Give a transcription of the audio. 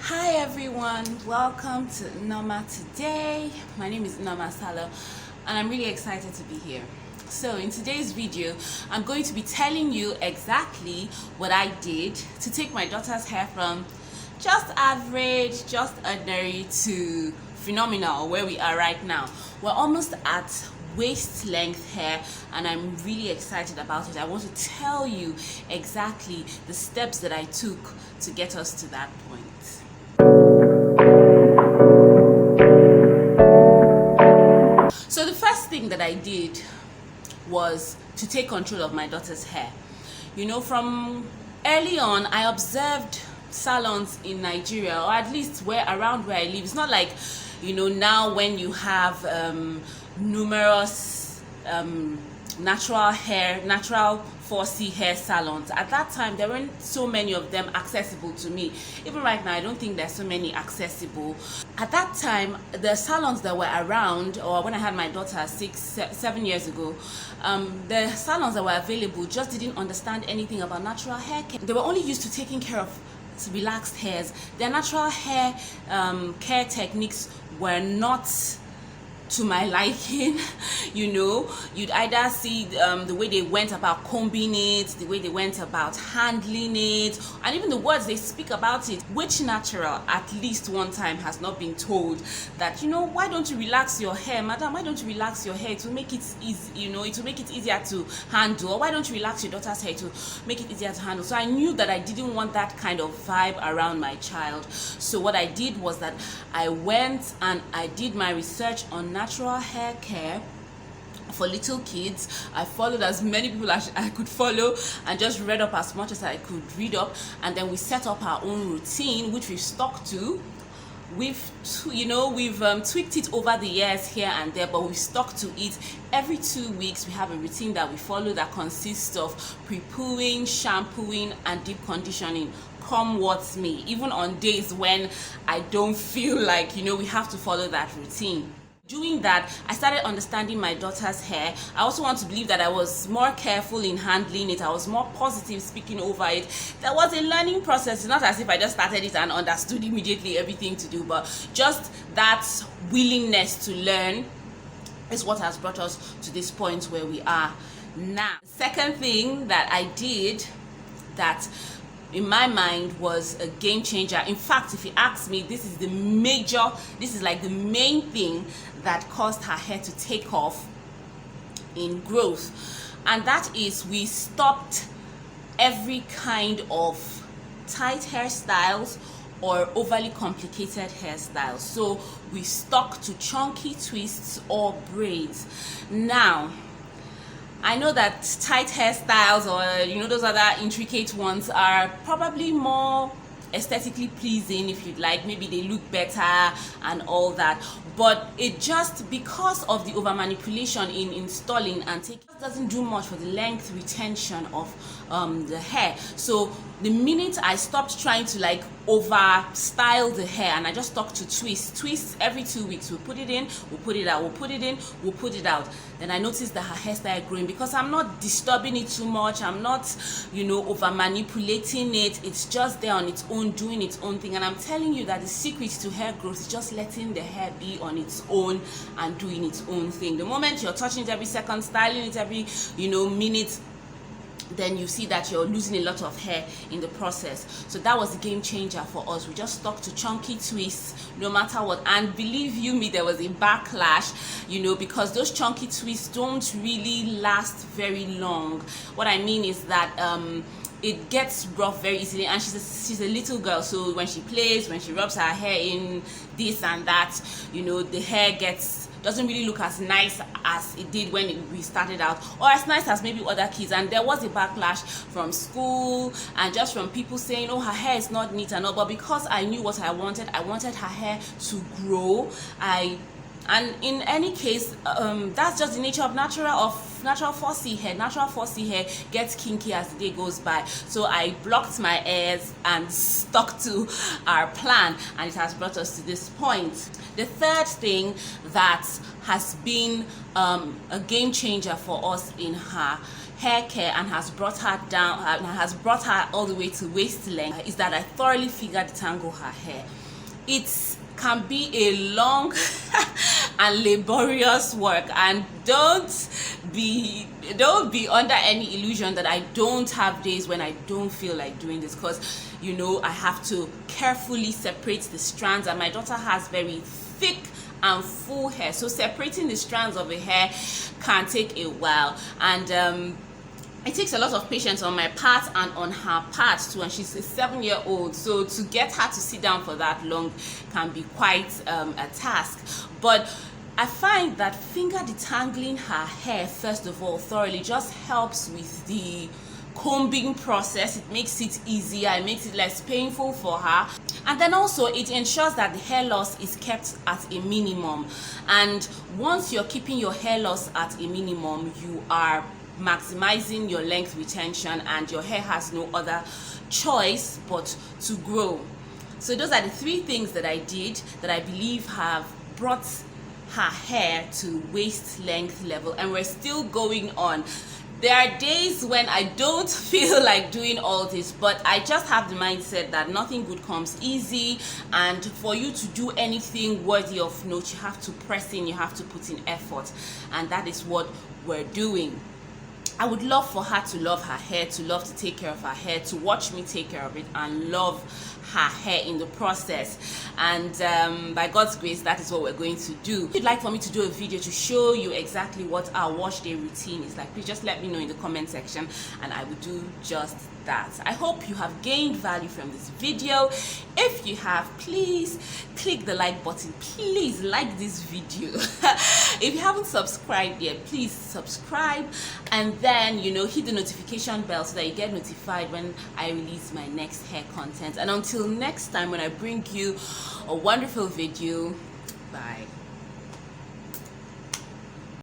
Hi everyone, welcome to Norma today. My name is Norma Salo and I'm really excited to be here. So in today's video, I'm going to be telling you exactly what I did to take my daughter's hair from just average, just ordinary to phenomenal, where we are right now. We're almost at waist length hair and I'm really excited about it. I want to tell you exactly the steps that I took to get us to that point. So the first thing that I did was to take control of my daughter's hair. You know, from early on, I observed salons in Nigeria, or at least around where I live. It's not like, you know, now when you have numerous natural 4C hair salons. At that time, there weren't so many of them accessible to me. Even right now, I don't think there's so many accessible. At that time, the salons that were around, or when I had my daughter 6-7 years ago, the salons that were available just didn't understand anything about natural hair care. They were only used to taking care of relaxed hairs. Their natural hair care techniques were not to my liking. You know, you'd either see the way they went about combing it, the way they went about handling it, and even the words they speak about it. Which natural, at least one time, has not been told that, you know, why don't you relax your hair, madam? Why don't you relax your hair? It will make it easy, you know, it will make it easier to handle. Or why don't you relax your daughter's hair to make it easier to handle? So I knew that I didn't want that kind of vibe around my child. So what I did was that I went and I did my research on natural hair care for little kids. I followed as many people as I could follow and just read up as much as I could read up, and then we set up our own routine, which we've stuck to. We've tweaked it over the years here and there, but we've stuck to it. Every 2 weeks we have a routine that we follow that consists of pre-pooing, shampooing, and deep conditioning. Come what may, even on days when I don't feel like, you know, we have to follow that routine. Doing that, I started understanding my daughter's hair. I also want to believe that I was more careful in handling it. I was more positive speaking over it. There was a learning process. It's not as if I just started it and understood immediately everything to do, but just that willingness to learn is what has brought us to this point where we are now. The second thing that I did that in my mind was a game changer. In fact, if you ask me, this is like the main thing that caused her hair to take off in growth, and that is we stopped every kind of tight hairstyles or overly complicated hairstyles. So we stuck to chunky twists or braids. Now, I know that tight hairstyles or, you know, those other intricate ones are probably more aesthetically pleasing, if you'd like. Maybe they look better and all that, but it just, because of the over manipulation in installing and taking, doesn't do much for the length retention of the hair. So the minute I stopped trying to like over style the hair and I just stuck to twists every 2 weeks, we'll put it in, we'll put it out, we'll put it in, we'll put it out, then I noticed that her hair started growing because I'm not disturbing it too much. I'm not, you know, over manipulating it. It's just there on its own, doing its own thing. And I'm telling you that the secret to hair growth is just letting the hair be on its own and doing its own thing. The moment you're touching it every second, styling it every, you know, minute, then you see that you're losing a lot of hair in the process. So that was a game changer for us. We just stuck to chunky twists no matter what, and believe you me, there was a backlash, you know, because those chunky twists don't really last very long. What I mean is that it gets rough very easily, and she's a little girl, so when she plays, when she rubs her hair in this and that, you know, the hair doesn't really look as nice as it did when we started out, or as nice as maybe other kids. And there was a backlash from school and just from people saying, oh, her hair is not neat and all. But because I knew what I wanted her hair to grow. And in any case, that's just the nature of natural 4C hair gets kinky as the day goes by. So I blocked my ears and stuck to our plan, and it has brought us to this point. The third thing that has been a game changer for us in her hair care and has brought her down and has brought her all the way to waist length is that I thoroughly figure detangle her hair. It can be a long and laborious work, and don't be under any illusion that I don't have days when I don't feel like doing this, because you know I have to carefully separate the strands, and my daughter has very thick and full hair, so separating the strands of the hair can take a while, and it takes a lot of patience on my part and on her part too, and she's a 7-year-old, so to get her to sit down for that long can be quite a task. But I find that finger detangling her hair, first of all, thoroughly just helps with the combing process. It makes it easier, it makes it less painful for her, and then also it ensures that the hair loss is kept at a minimum. And once you're keeping your hair loss at a minimum, you are maximizing your length retention, and your hair has no other choice but to grow. So those are the 3 things that I did that I believe have brought her hair to waist length level, and we're still going on. There are days when I don't feel like doing all this, but I just have the mindset that nothing good comes easy, and for you to do anything worthy of note, you have to press in, you have to put in effort, and that is what we're doing. I would love for her to love her hair, to love to take care of her hair, to watch me take care of it, and love her hair in the process. And by God's grace, that is what we're going to do. If you'd like for me to do a video to show you exactly what our wash day routine is like, please just let me know in the comment section, and I will do just that. I hope you have gained value from this video. If you have, please click the like button. Please like this video. If you haven't subscribed yet, please subscribe, and then hit the notification bell so that you get notified when I release my next hair content. And until next time, when I bring you a wonderful video, bye.